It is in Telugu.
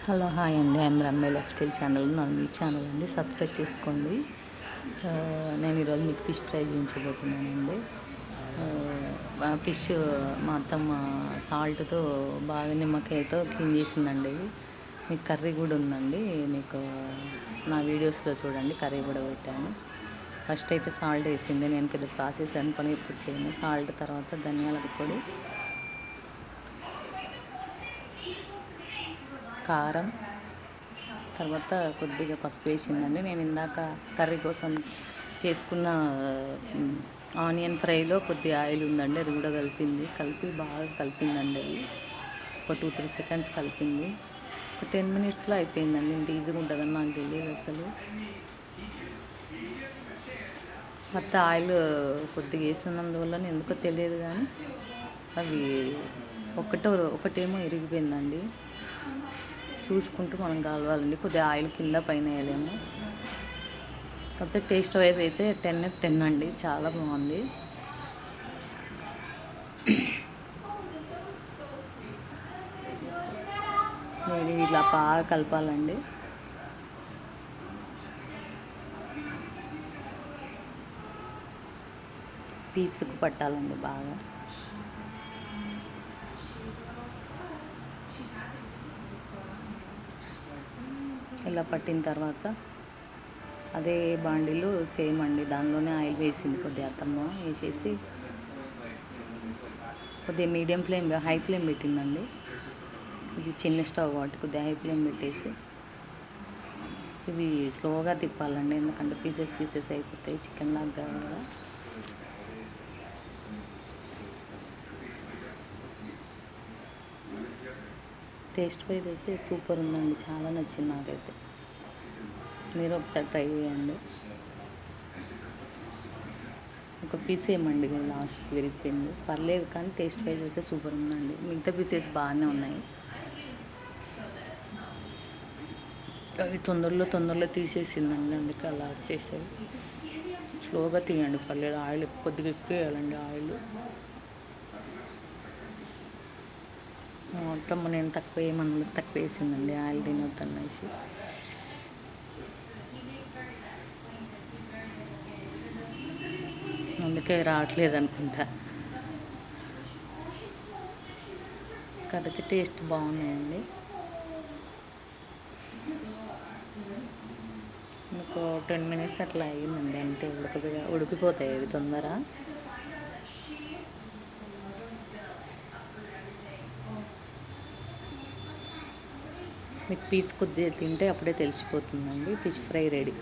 హలో హాయ్ అండి, I'm Ramya life style channel. నాది మీ ఛానల్ అండి, సబ్స్క్రైబ్ చేసుకోండి. నేను ఈరోజు మీకు ఫిష్ ఫ్రై చేయించబోతున్నానండి. ఫిష్ మా అత్తమ్మ సాల్ట్తో బాగా నిమ్మకాయతో క్లీన్ చేసిందండి. మీకు కర్రీ కూడా ఉందండి, మీకు నా వీడియోస్లో చూడండి, కర్రీ కూడా పెట్టాను. ఫస్ట్ అయితే సాల్ట్ వేసింది, నేను పెద్ద ప్రాసెస్ అనుకొని ఇప్పుడు చేయను. సాల్ట్ తర్వాత ధనియాల పొడి, కారం, తర్వాత కొద్దిగా పసుపు వేసిందండి. నేను ఇందాక కర్రీ కోసం చేసుకున్న ఆనియన్ ఫ్రైలో కొద్దిగా ఆయిల్ ఉందండి, అది కూడా కలిపి బాగా కలిపిందండి. అది ఒక 2-3 సెకండ్స్ కలిపింది. ఒక 10 మినిట్స్లో అయిపోయిందండి. ఇంత ఈజీగా ఉంటుందని నాకు తెలియదు అసలు. మొత్తం ఆయిల్ కొద్దిగా వేసినందువల్ల ఎందుకో తెలియదు, కానీ అవి ఒకటేమో ఇరిగిపోయిందండి. చూసుకుంటూ మనం కలవాలండి. కొద్దిగా ఆయిల్ కింద పైన వేయలేము. కాకపోతే టేస్ట్ వైజ్ అయితే 10/10 అండి, చాలా బాగుంది. నేను ఇట్లా బాగా కలపాలండి. పీసుకు పట్టాలండి బాగా. ఇలా పట్టిన తర్వాత అదే బాండీలో సేమ్ అండి, దానిలోనే ఆయిల్ వేసింది కొద్దిగా అత్తమ్మ. వేసేసి కొద్దిగా మీడియం ఫ్లేమ్, హై ఫ్లేమ్ పెట్టిందండి. ఇది చిన్న స్టవ్ కాబట్టి కొద్దిగా హై ఫ్లేమ్ పెట్టేసి ఇవి స్లోగా తిప్పాలండి, ఎందుకంటే పీసెస్ అయిపోతాయి, చికెన్ లాగా కదా. టేస్ట్ వైజ్ అయితే సూపర్ ఉందండి, చాలా నచ్చింది నాకైతే. మీరు ఒకసారి ట్రై చేయండి. ఒక పీస్ ఏమండి లాస్ట్కి విరిగిపోయింది, పర్లేదు, కానీ టేస్ట్ వైజ్ అయితే సూపర్ ఉందండి. మిగతా పీసెస్ బాగానే ఉన్నాయి. అవి తొందరలో తీసేసిందండి, అందుకే అలా వచ్చేసేది. స్లోగా తీయండి, పర్లేదు. ఆయిల్ కొద్దిగా ఎక్కువ వేయాలండి. ఆయిల్ మొత్తం నేను తక్కువ వేసిందండి, ఆయిల్ తినొద్దనేసి. అందుకే రావట్లేదు అనుకుంటా. కాబట్టి టేస్ట్ బాగున్నాయండి. మీకు 10 మినిట్స్ అట్లా అయ్యిందండి, అంతే. ఉడికిపోతాయి అవి తొందర. మీకు పీస్ కొద్దిగా తింటే అప్పుడే తెలిసిపోతుందండి. Fish fry ready.